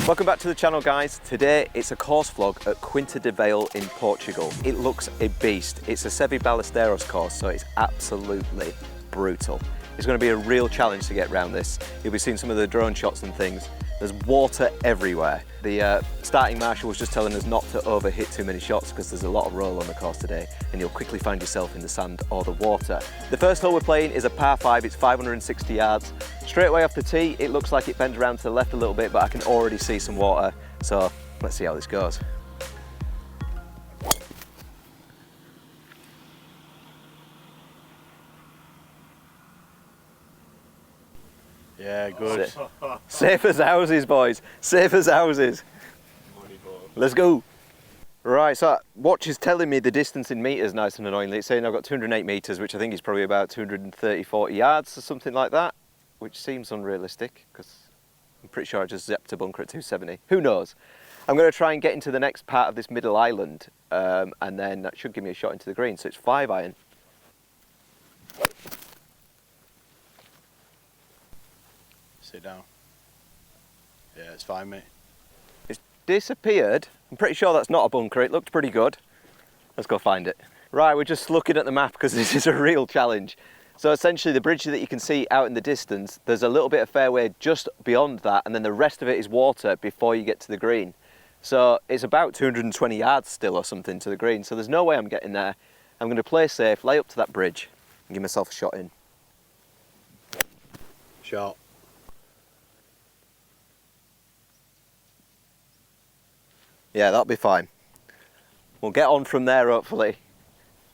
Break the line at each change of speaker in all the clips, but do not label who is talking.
Welcome back to the channel, guys. Today it's a course vlog at Quinta Do Vale in Portugal. It looks a beast. It's a Seve Ballesteros course, so it's absolutely brutal. It's going to be a real challenge to get around this. You'll be seeing some of the drone shots and things. There's water everywhere. The starting marshal was just telling us not to overhit too many shots because there's a lot of roll on the course today and you'll quickly find yourself in the sand or the water. The first hole we're playing is a par 5, it's 560 yards. Straight away off the tee, it looks like it bends around to the left a little bit, but I can already see some water. So let's see how this goes.
Yeah, good.
Safe as houses, boys. Safe as houses. Let's go. Right, so watch is telling me the distance in metres nice and annoyingly. It's saying I've got 208 metres, which I think is probably about 230, 40 yards or something like that, which seems unrealistic because I'm pretty sure I just zapped a bunker at 270. Who knows? I'm going to try and get into the next part of this middle island and then that should give me a shot into the green. So it's 5 iron.
Sit down. Yeah, it's fine, mate.
It's disappeared. I'm pretty sure that's not a bunker. It looked pretty good. Let's go find it. Right, we're just looking at the map because this is a real challenge. So essentially the bridge that you can see out in the distance, there's a little bit of fairway just beyond that, and then the rest of it is water before you get to the green. So it's about 220 yards still or something to the green. So there's no way I'm getting there. I'm going to play safe, lay up to that bridge and give myself a shot in.
Shot.
Yeah, that'll be fine. We'll get on from there hopefully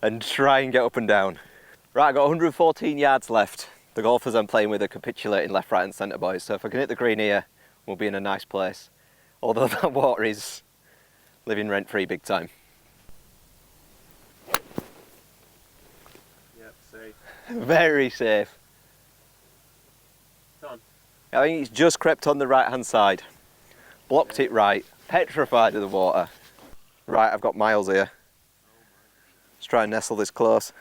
and try and get up and down. Right, I've got 114 yards left. The golfers I'm playing with are capitulating left, right and centre, boys. So if I can hit the green here, we'll be in a nice place. Although that water is living rent-free big time.
Yep, safe.
Very safe.
Done.
I think it's just crept on the right-hand side. Blocked it right. Petrified of the water. Right, I've got miles here. Let's try and nestle this close.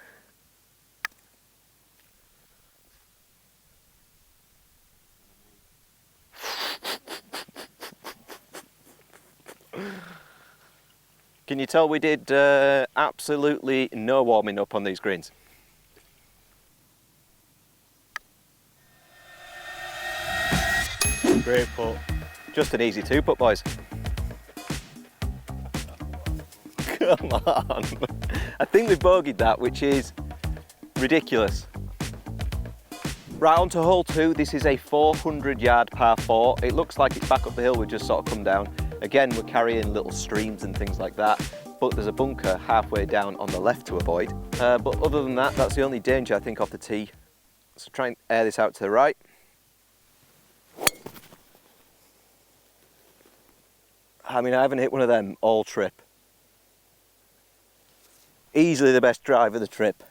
Can you tell we did absolutely no warming up on these greens?
Great putt.
Just an easy 2-putt, boys. Come on. I think we've bogeyed that, which is ridiculous. Right, on to hole 2. This is a 400-yard par 4. It looks like it's back up the hill. We've just sort of come down. Again, we're carrying little streams and things like that, but there's a bunker halfway down on the left to avoid. But other than that, that's the only danger, I think, off the tee. So try and air this out to the right. I mean, I haven't hit one of them all trip. Easily the best drive of the trip.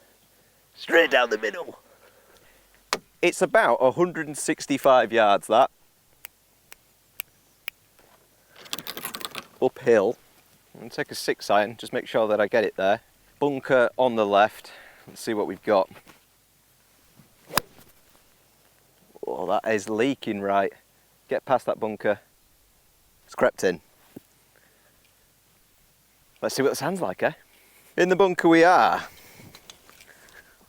Straight down the middle. It's about 165 yards, that. Uphill. I'm going to take a 6 iron, just make sure that I get it there. Bunker on the left. Let's see what we've got. Oh, that is leaking right. Get past that bunker. It's crept in. Let's see what the sand's like, eh? In the bunker we are.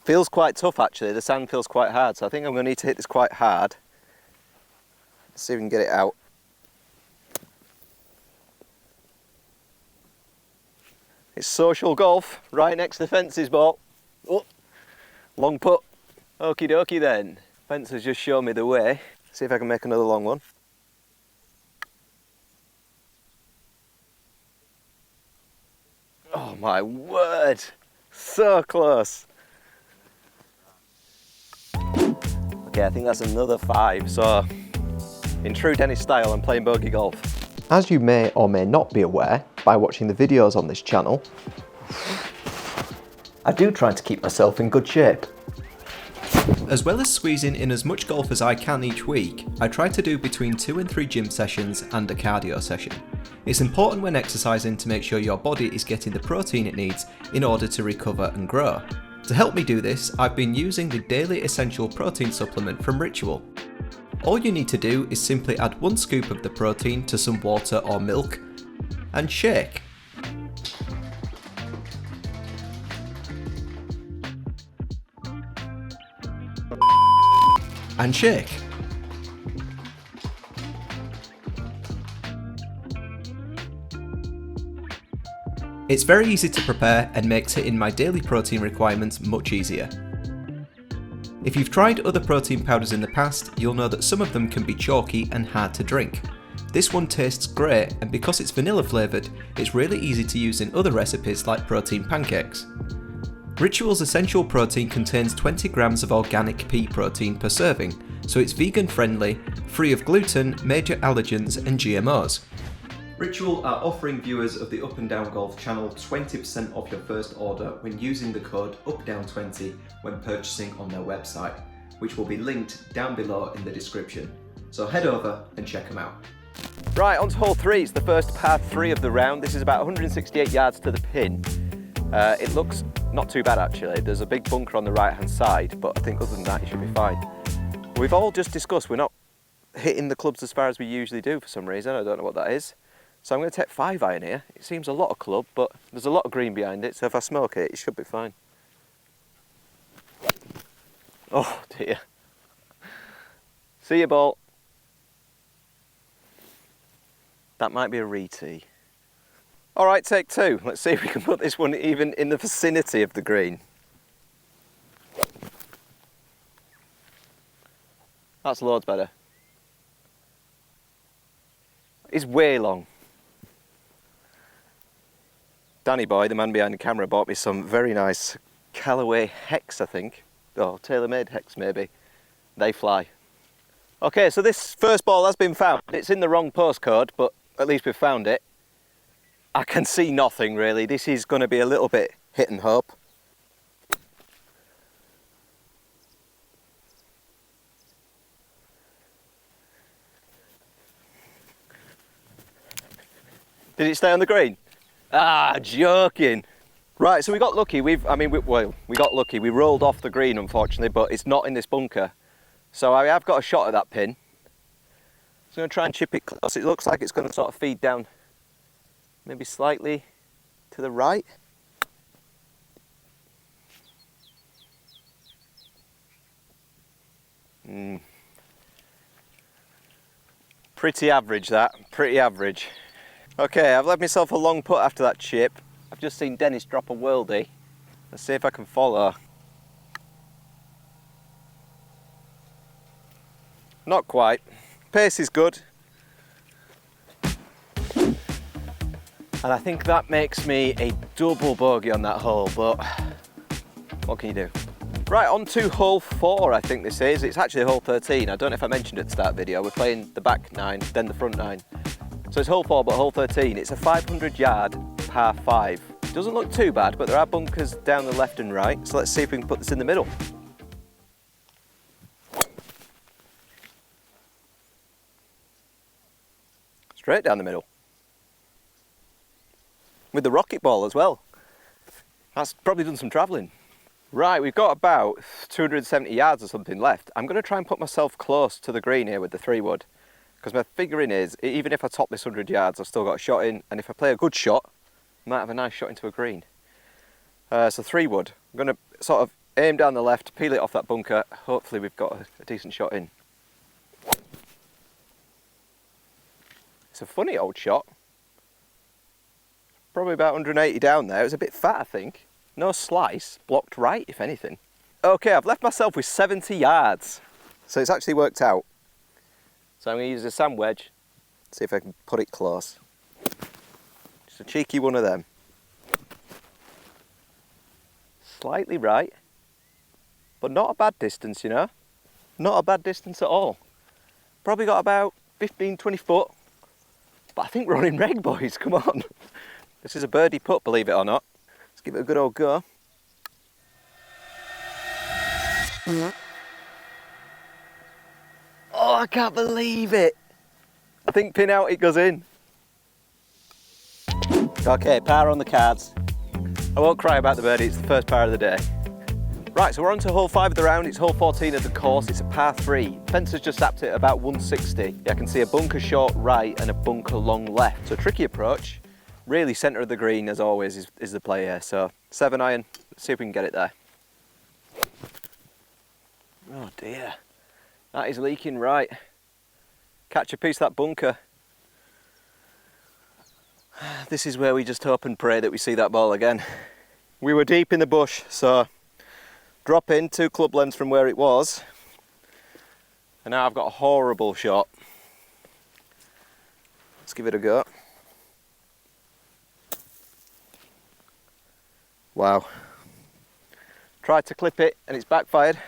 Feels quite tough actually, the sand feels quite hard, so I think I'm going to need to hit this quite hard. Let's see if we can get it out. It's social golf, right next to the fences, ball. Oh, long putt. Okie dokie then. Fence has just shown me the way. See if I can make another long one. Oh my word, so close. Okay, I think that's another 5, so in true Dennis style, I'm playing bogey golf. As you may or may not be aware by watching the videos on this channel, I do try to keep myself in good shape.
As well as squeezing in as much golf as I can each week, I try to do between 2 and 3 gym sessions and a cardio session. It's important when exercising to make sure your body is getting the protein it needs in order to recover and grow. To help me do this, I've been using the Daily Essential Protein Supplement from Ritual. All you need to do is simply add 1 scoop of the protein to some water or milk and shake. And shake. It's very easy to prepare and makes hitting my daily protein requirements much easier. If you've tried other protein powders in the past, you'll know that some of them can be chalky and hard to drink. This one tastes great, and because it's vanilla flavoured, it's really easy to use in other recipes like protein pancakes. Ritual's Essential Protein contains 20 grams of organic pea protein per serving, so it's vegan friendly, free of gluten, major allergens and GMOs. Ritual are offering viewers of the Up and Down Golf channel 20% off your first order when using the code UPDOWN20 when purchasing on their website, which will be linked down below in the description. So head over and check them out.
Right, on to hole 3. It's the first par 3 of the round. This is about 168 yards to the pin. It looks not too bad actually. There's a big bunker on the right hand side, but I think other than that you should be fine. We've all just discussed we're not hitting the clubs as far as we usually do for some reason. I don't know what that is. So I'm going to take 5 iron here. It seems a lot of club, but there's a lot of green behind it, so if I smoke it, it should be fine. Oh dear. See you, ball. That might be a re-tee. All right, take 2. Let's see if we can put this one even in the vicinity of the green. That's loads better. It's way long. Danny boy, the man behind the camera, bought me some very nice Callaway Hex, I think. Oh, tailor-made Hex maybe. They fly. Okay, so this first ball has been found. It's in the wrong postcode, but at least we've found it. I can see nothing really. This is going to be a little bit hit and hope. Did it stay on the green? Ah, joking. Right, so we got lucky. We got lucky. We rolled off the green, unfortunately, but it's not in this bunker. So I have got a shot at that pin. So I'm going to try and chip it close. It looks like it's going to sort of feed down, maybe slightly to the right. Pretty average that, pretty average. Okay, I've left myself a long putt after that chip. I've just seen Dennis drop a worldie. Let's see if I can follow. Not quite. Pace is good. And I think that makes me a double bogey on that hole, but what can you do? Right, on to hole 4, I think this is. It's actually hole 13. I don't know if I mentioned it at the start of the video. We're playing the back 9, then the front 9. So it's hole 4, but hole 13. It's a 500-yard par 5. It doesn't look too bad, but there are bunkers down the left and right. So let's see if we can put this in the middle. Straight down the middle. With the rocket ball as well. That's probably done some travelling. Right, we've got about 270 yards or something left. I'm going to try and put myself close to the green here with the 3-wood. Because my figuring is, even if I top this 100 yards, I've still got a shot in. And if I play a good shot, I might have a nice shot into a green. So 3-wood. I'm going to sort of aim down the left, peel it off that bunker. Hopefully we've got a decent shot in. It's a funny old shot. Probably about 180 down there. It was a bit fat, I think. No slice, blocked right, if anything. Okay, I've left myself with 70 yards. So it's actually worked out. So I'm going to use a sand wedge, see if I can put it close. Just a cheeky one of them. Slightly right, but not a bad distance, you know. Not a bad distance at all. Probably got about 15, 20 foot. But I think we're on in reg, boys, come on. This is a birdie putt, believe it or not. Let's give it a good old go. Oh, I can't believe it. I think pin out, it goes in. Okay, par on the cards. I won't cry about the birdie, it's the first par of the day. Right, so we're on to hole 5 of the round. It's hole 14 of the course. It's a par 3. Fence has just tapped it about 160. I can see a bunker short right and a bunker long left. So tricky approach. Really centre of the green, as always, is the play here. So 7 iron, let's see if we can get it there. Oh dear, that is leaking right. Catch a piece of that bunker. This is where we just hope and pray that we see that ball again. We were deep in the bush, so drop in 2 club lengths from where it was. And now I've got a horrible shot. Let's give it a go. Wow. Tried to clip it and it's backfired.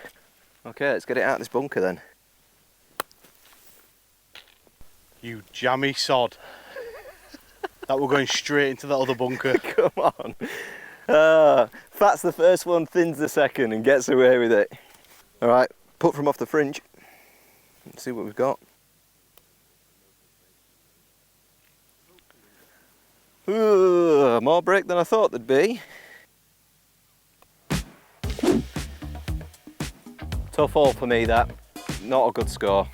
Okay, let's get it out of this bunker then.
You jammy sod. That we're going straight into that other bunker.
Come on. Fat's the first one, thins the second and gets away with it. Alright, put from off the fringe. Let's see what we've got. Ooh, more break than I thought there'd be. Tough hole for me, that. Not a good score.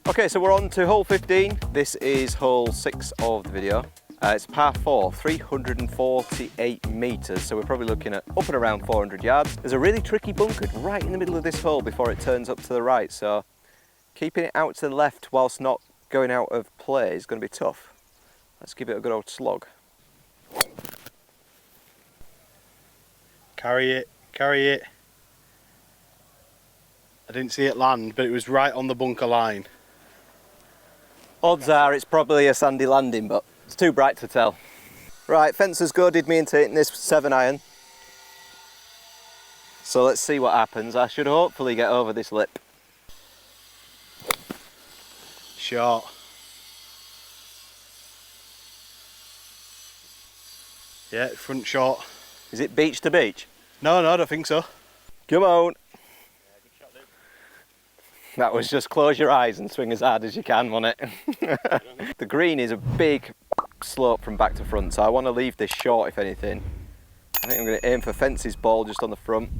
Okay, so we're on to hole 15. This is hole 6 of the video. It's par 4, 348 metres, so we're probably looking at up and around 400 yards. There's a really tricky bunker right in the middle of this hole before it turns up to the right, so keeping it out to the left whilst not going out of play is going to be tough. Let's give it a good old slog.
Carry it, carry it. I didn't see it land, but it was right on the bunker line.
Odds are it's probably a sandy landing, but it's too bright to tell. Right, fence has goaded me into hitting this 7 iron. So let's see what happens. I should hopefully get over this lip.
Short. Yeah, front short.
Is it beach to beach?
No, I don't think so.
Come on. That was just close your eyes and swing as hard as you can, wasn't it? The green is a big slope from back to front, so I want to leave this short if anything. I think I'm going to aim for Fence's ball just on the front,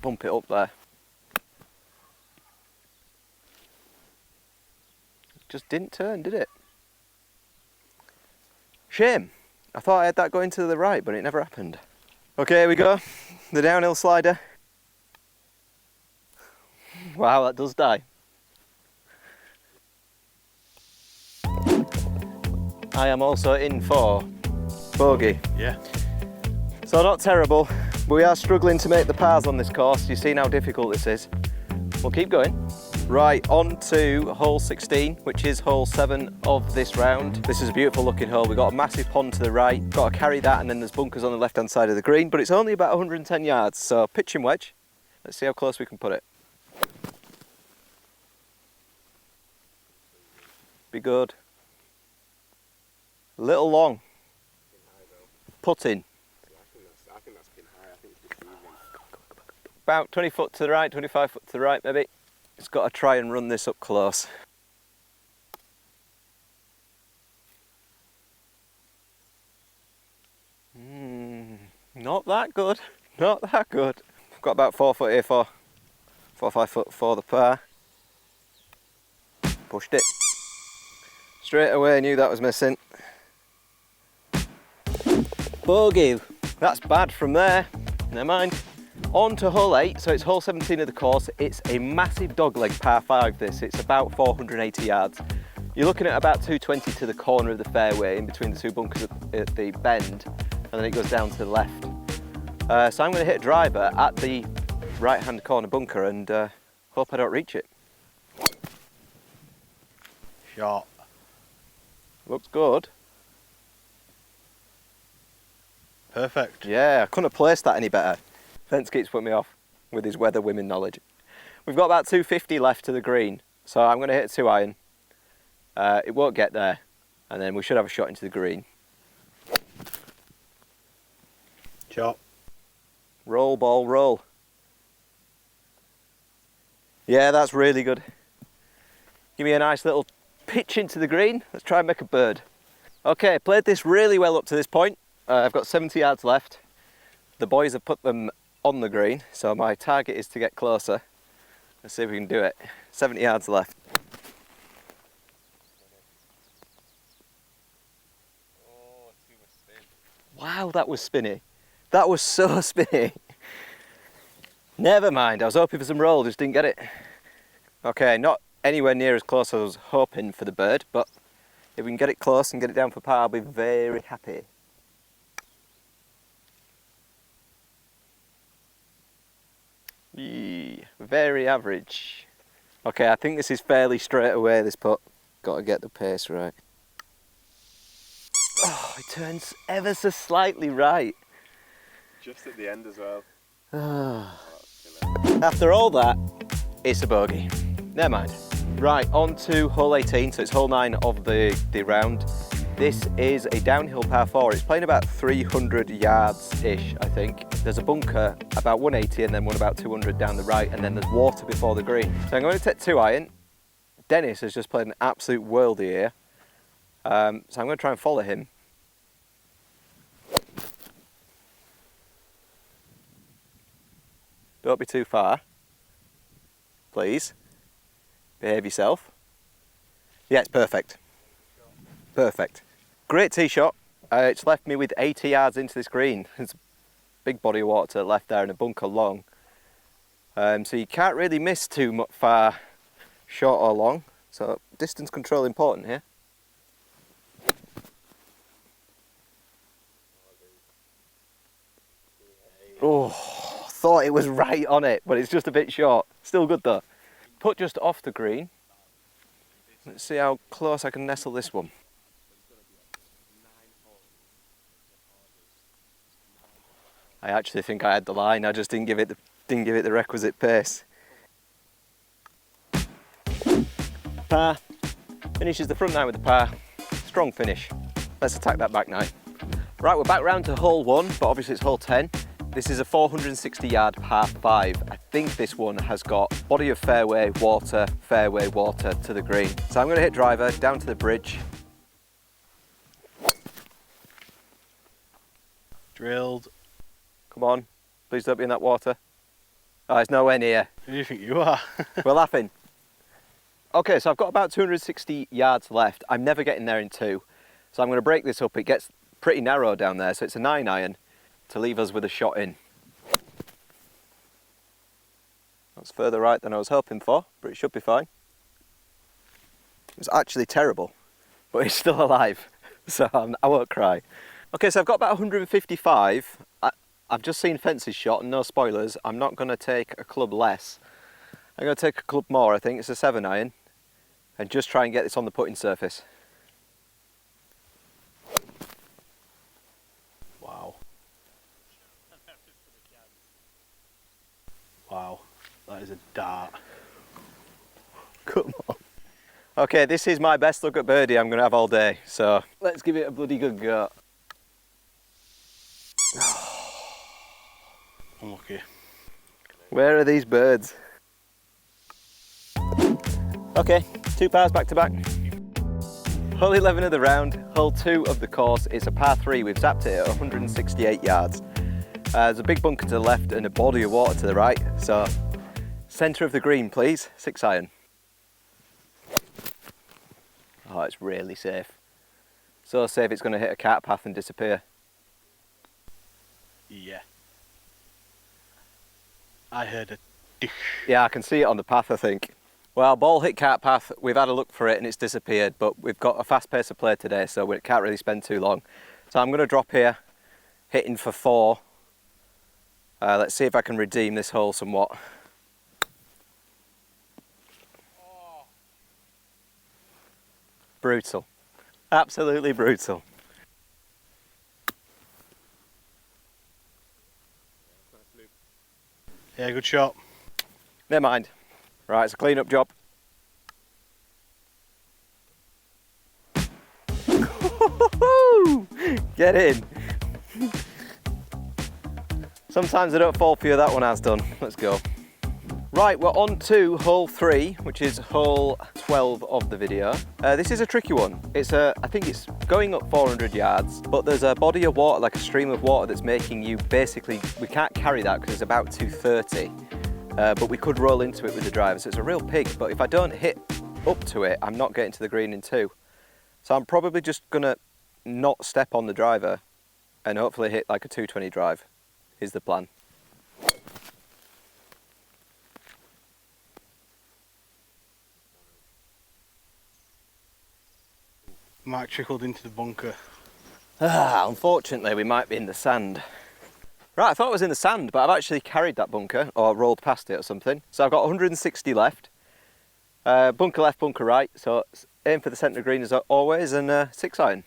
bump it up there. Just didn't turn, did it? Shame. I thought I had that going to the right, but it never happened. Okay, here we go. The downhill slider. Wow, that does die. I am also in for bogey.
Yeah.
So not terrible, but we are struggling to make the pars on this course. You've seen how difficult this is. We'll keep going. Right, on to hole 16, which is hole 7 of this round. This is a beautiful looking hole. We've got a massive pond to the right. Got to carry that, and then there's bunkers on the left hand side of the green, but it's only about 110 yards, so pitch and wedge. Let's see how close we can put it. Be good. A little long. Putting.
I think that's been high. I think it's just moving.
About 20 foot to the right, 25 foot to the right maybe. It's got to try and run this up close. Not that good. Not that good. I've got about 4 foot here for 4 or 5 foot for the par. Pushed it. Straight away knew that was missing. Bogey. That's bad from there. Never mind. On to hole 8, so it's hole 17 of the course. It's a massive dogleg par 5 this. It's about 480 yards. You're looking at about 220 to the corner of the fairway in between the 2 bunkers at the bend, and then it goes down to the left. So I'm going to hit a driver at the right hand corner bunker and hope I don't reach it.
Short.
Looks good.
Perfect.
Yeah, I couldn't have placed that any better. Fence keeps putting me off with his weather women knowledge. We've got about 250 left to the green, so I'm going to hit a 2 iron. It won't get there, and then we should have a shot into the green.
Short.
Roll, ball, roll. Yeah, that's really good. Give me a nice little pitch into the green. Let's try and make a bird. Okay, played this really well up to this point. I've got 70 yards left. The boys have put them on the green, so my target is to get closer. Let's see if we can do it. 70 yards left. Wow, that was spinny. That was so spinny. Never mind, I was hoping for some roll, just didn't get it. Okay, not anywhere near as close as I was hoping for the bird, but if we can get it close and get it down for par, I'll be very happy. Very average. Okay, I think this is fairly straight away, this putt. Got to get the pace right. Oh, it turns ever so slightly right.
Just at the end as well.
After all that, it's a bogey. Never mind. Right, on to hole 18, so it's hole 9 of the round. This is a downhill par 4. It's playing about 300 yards-ish, I think. There's a bunker about 180 and then one about 200 down the right, and then there's water before the green. So I'm going to take 2-iron. Dennis has just played an absolute worldie here. So I'm going to try and follow him. Don't be too far. Please. Behave yourself. Yeah, it's perfect. Perfect. Great tee shot. It's left me with 80 yards into this green. There's a big body of water to the left there and a bunker long. So you can't really miss too much far, short or long. So distance control important here. Oh, thought it was right on it, but it's just a bit short. Still good though. Put just off the green. Let's see how close I can nestle this one. I actually think I had the line. I just didn't give it the requisite pace. Par. Finishes the front nine with the par. Strong finish. Let's attack that back nine. Right, we're back round to hole 1, but obviously it's hole 10. This is a 460 yard par 5. I think this one has got body of fairway water to the green. So I'm going to hit driver down to the bridge.
Drilled.
Come on, please don't be in that water. Oh, it's nowhere near.
Who do you think you are?
We're laughing. Okay, so I've got about 260 yards left. I'm never getting there in 2. So I'm going to break this up. It gets pretty narrow down there, so it's a 9-iron to leave us with a shot in. That's further right than I was hoping for, but it should be fine. It was actually terrible, but it's still alive, so I won't cry. Okay, so I've got about 155. I've just seen fences shot and no spoilers. I'm not going to take a club less. I'm going to take a club more, I think. It's a 7-iron. And just try and get this on the putting surface.
Wow. Wow, that is a dart.
Come on. Okay, this is my best look at birdie I'm going to have all day. So let's give it a bloody good go.
Unlucky.
Where are these birds? Okay, 2 pars back to back. Hole 11 of the round, hole 2 of the course. It's a par 3, we've zapped it at 168 yards. There's a big bunker to the left and a body of water to the right. So, centre of the green please, 6-iron. Oh, it's really safe. So safe it's going to hit a cart path and disappear.
Yeah. I heard a dish.
Yeah, I can see it on the path, I think. Well, ball hit cart path, we've had a look for it and it's disappeared, but we've got a fast pace of play today, so we can't really spend too long. So I'm going to drop here, hitting for 4. Let's see if I can redeem this hole somewhat. Brutal. Absolutely brutal.
Yeah, good shot.
Never mind. Right, it's a clean up job. Get in. Sometimes I don't fall for you, that one has done. Let's go. Right, we're on to hole 3, which is hole 12 of the video. This is a tricky one. I think it's going up 400 yards, but there's a body of water, like a stream of water, that's making you basically, we can't carry that because it's about 230, but we could roll into it with the driver, so it's a real pig. But if I don't hit up to it, I'm not getting to the green in 2. So I'm probably just gonna not step on the driver and hopefully hit like a 220 drive, is the plan.
Might trickled into the bunker.
Unfortunately, we might be in the sand. Right, I thought it was in the sand, but I've actually carried that bunker, or rolled past it or something. So I've got 160 left. Bunker left, bunker right, so aim for the centre of green as always, and 6-iron.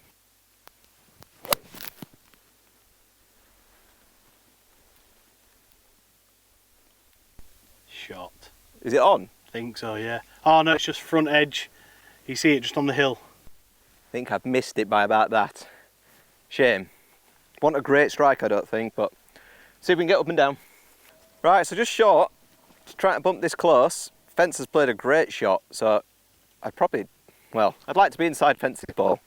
Shot.
Is it on?
I think so, yeah. Oh no, it's just front edge. You see it just on the hill.
I think I've missed it by about that. Shame. Wasn't a great strike, I don't think, but see if we can get up and down. Right, so just short, just trying to bump this close. Fence has played a great shot, so I'd like to be inside Fence's ball.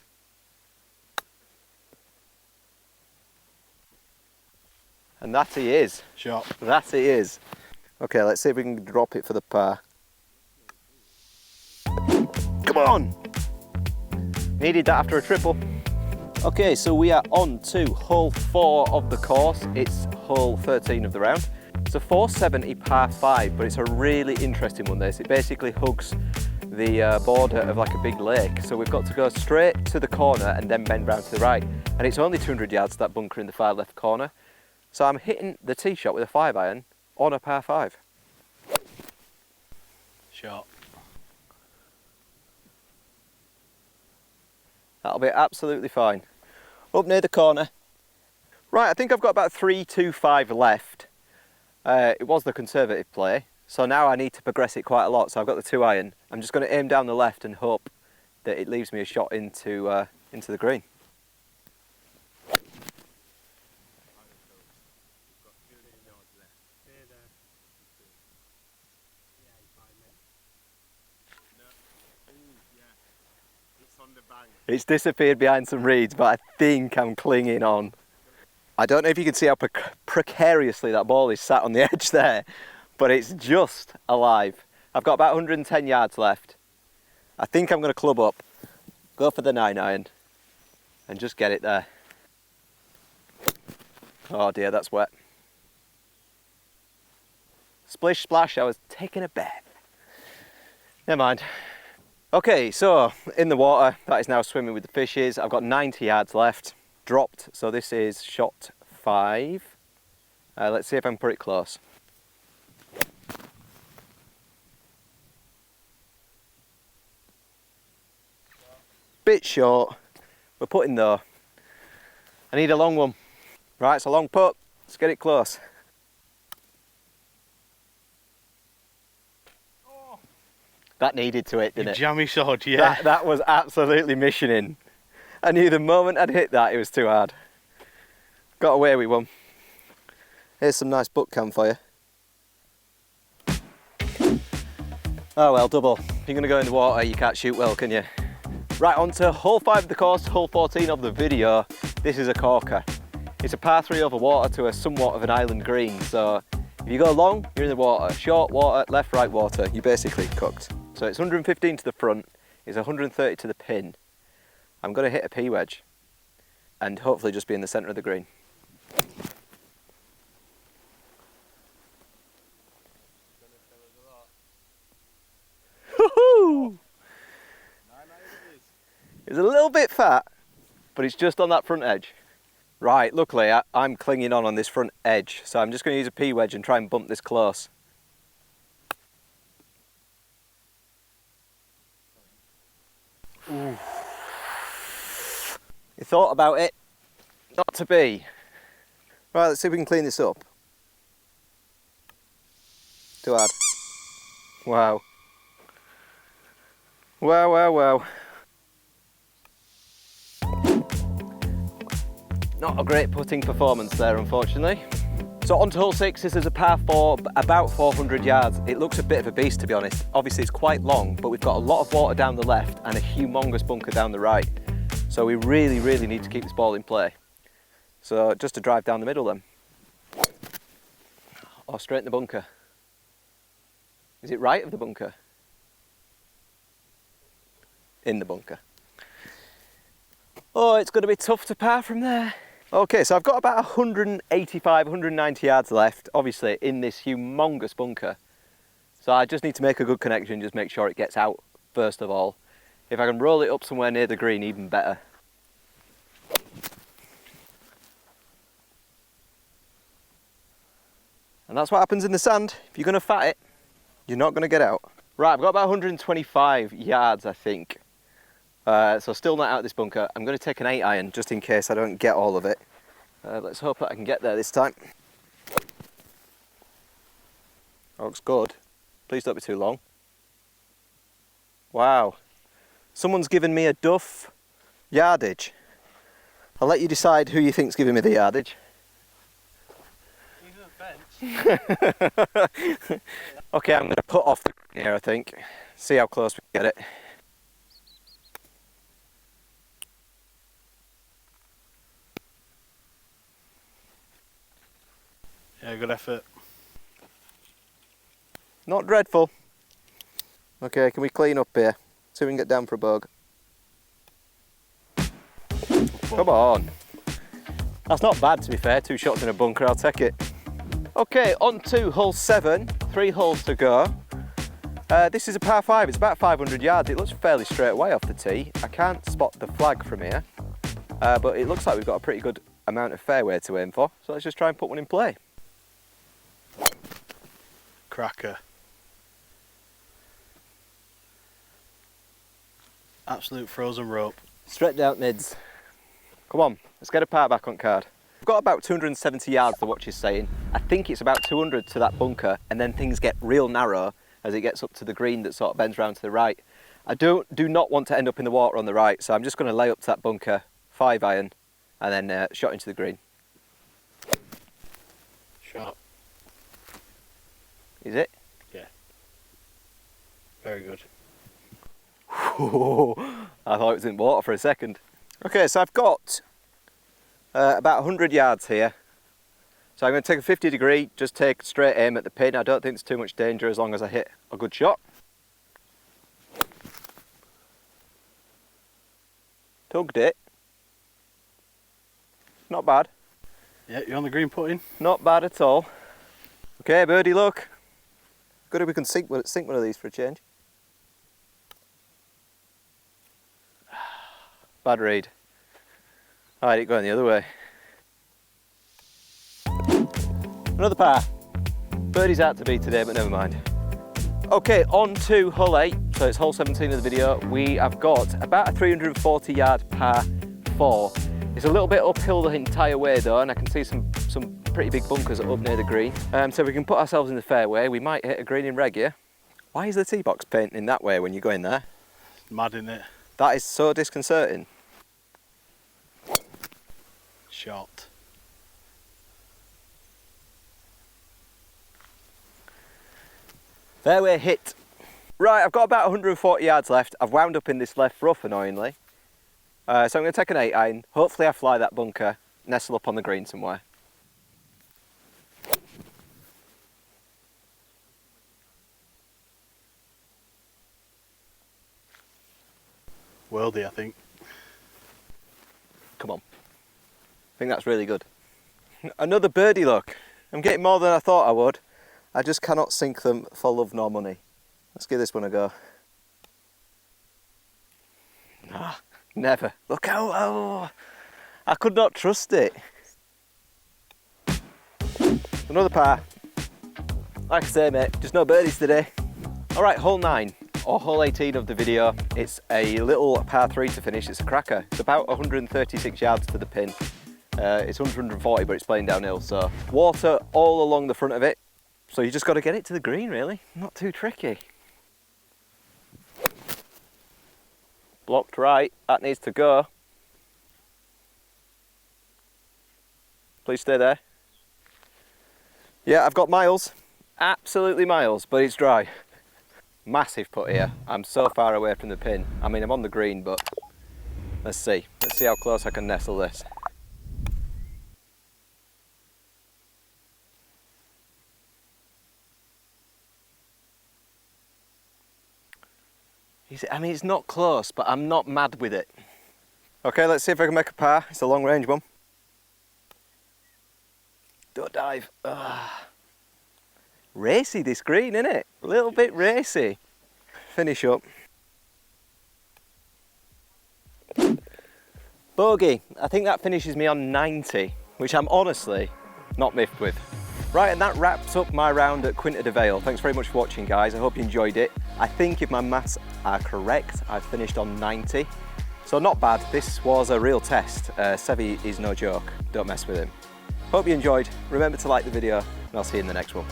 And that he is.
Shot.
That he is. Okay, let's see if we can drop it for the par. Come on! Needed that after a triple. Okay, so we are on to hole 4 of the course. It's hole 13 of the round. It's a 470 par 5, but it's a really interesting one, this. It basically hugs the border of like a big lake. So we've got to go straight to the corner and then bend round to the right. And it's only 200 yards to that bunker in the far left corner. So I'm hitting the tee shot with a 5-iron on a par 5.
Shot.
That'll be absolutely fine. Up near the corner. Right, I think I've got about 325 left. It was the conservative play, so now I need to progress it quite a lot. So I've got the 2-iron. I'm just going to aim down the left and hope that it leaves me a shot into the green. It's disappeared behind some reeds, but I think I'm clinging on. I don't know if you can see how precariously that ball is sat on the edge there, but it's just alive. I've got about 110 yards left. I think I'm going to club up, go for the 9-iron, and just get it there. Oh dear, that's wet. Splish splash, I was taking a bath. Never mind. Okay, so in the water, that is now swimming with the fishes. I've got 90 yards left, dropped, so this is shot 5. Let's see if I can put it close. Bit short, we're putting though. I need a long one. Right, it's a long putt, let's get it close. That needed to hit, didn't it?
Jammy sod, yeah.
That was absolutely missioning. I knew the moment I'd hit that, it was too hard. Got away with one. Here's some nice book cam for you. Oh well, double. If you're going to go in the water, you can't shoot well, can you? Right, on to hole 5 of the course, hole 14 of the video. This is a corker. It's a par 3 over water to a somewhat of an island green, so if you go long, you're in the water. Short water, left, right water, you're basically cooked. So it's 115 to the front, it's 130 to the pin. I'm going to hit a P wedge and hopefully just be in the centre of the green. Woohoo! It's a little bit fat, but it's just on that front edge. Right, luckily I'm clinging on this front edge, so I'm just going to use a P wedge and try and bump this close. Ooh. You thought about it, not to be. Right, let's see if we can clean this up. Too hard. Wow. Wow, wow, wow. Not a great putting performance there, unfortunately. So on to hole 6, this is a par 4, about 400 yards. It looks a bit of a beast, to be honest. Obviously it's quite long, but we've got a lot of water down the left and a humongous bunker down the right. So we really, really need to keep this ball in play. So just to drive down the middle then. Or straight in the bunker. Is it right of the bunker? In the bunker. Oh, it's going to be tough to par from there. Okay, so I've got about 185, 190 yards left, obviously in this humongous bunker. So I just need to make a good connection, just make sure it gets out first of all. If I can roll it up somewhere near the green, even better. And that's what happens in the sand. If you're going to fat it, you're not going to get out. Right, I've got about 125 yards, I think. So still not out of this bunker. I'm going to take an 8 iron just in case I don't get all of it. Let's hope that I can get there this time. Looks good. Please don't be too long. Wow. Someone's given me a duff yardage. I'll let you decide who you think's giving me the yardage. Okay, I'm going to put off the green here, I think. See how close we get it.
Yeah, good effort.
Not dreadful. Okay, can we clean up here? See if we can get down for a bog. Come on. That's not bad, to be fair. 2 shots in a bunker, I'll take it. Okay, on to hole 7. 3 holes to go. This is a par 5. It's about 500 yards. It looks fairly straight away off the tee. I can't spot the flag from here, but it looks like we've got a pretty good amount of fairway to aim for. So let's just try and put one in play.
Cracker. Absolute frozen rope.
Straight down mids. Come on, let's get a par back on card. We've got about 270 yards, the watch is saying. I think it's about 200 to that bunker, and then things get real narrow as it gets up to the green that sort of bends round to the right. I do not want to end up in the water on the right, so I'm just going to lay up to that bunker, 5 iron, and then shot into the green.
Shot.
Is it?
Yeah. Very good.
I thought it was in water for a second. Okay, so I've got about 100 yards here. So I'm going to take a 50 degree, just take straight aim at the pin. I don't think it's too much danger as long as I hit a good shot. Tugged it. Not bad.
Yeah, you're on the green putting.
Not bad at all. Okay, birdie luck. Good if we can sink one of these for a change. Bad read. I had it going the other way. Another par. Birdie's out to be today, but never mind. Okay, on to hole 8. So it's hole 17 of the video. We have got about a 340 yard par 4. It's a little bit uphill the entire way though, and I can see some pretty big bunkers up near the green. So we can put ourselves in the fairway. We might hit a green in reg here. Why is the tee box painting that way when you go in there?
It's mad, isn't it?
That is so disconcerting.
Shot.
Fairway hit. Right, I've got about 140 yards left. I've wound up in this left rough, annoyingly. So I'm going to take an 8 iron. Hopefully I fly that bunker, nestle up on the green somewhere.
Worldy, I think.
Come on. I think that's really good. Another birdie luck. I'm getting more than I thought I would. I just cannot sink them for love nor money. Let's give this one a go. Ah, never. Look how, oh, I could not trust it. Another par. Like I say, mate, just no birdies today. All right, hole 9, or hole 18 of the video. It's a little par 3 to finish. It's a cracker. It's about 136 yards to the pin. It's 140, but it's playing downhill, so water all along the front of it. So you just got to get it to the green, really. Not too tricky. Blocked right, that needs to go. Please stay there. Yeah, I've got miles, absolutely miles, but it's dry. Massive putt here. I'm so far away from the pin. I mean, I'm on the green, but let's see. Let's see how close I can nestle this. I mean, it's not close, but I'm not mad with it. Okay, let's see if I can make a par. It's a long range one. Don't dive. Ugh. Racy this green, isn't it? A little bit racy. Finish up. Bogey. I think that finishes me on 90, which I'm honestly not miffed with. Right, and that wraps up my round at Quinta Do Vale. Thanks very much for watching, guys. I hope you enjoyed it. I think if my maths are correct, I finished on 90. So not bad. This was a real test. Seve is no joke. Don't mess with him. Hope you enjoyed. Remember to like the video, and I'll see you in the next one.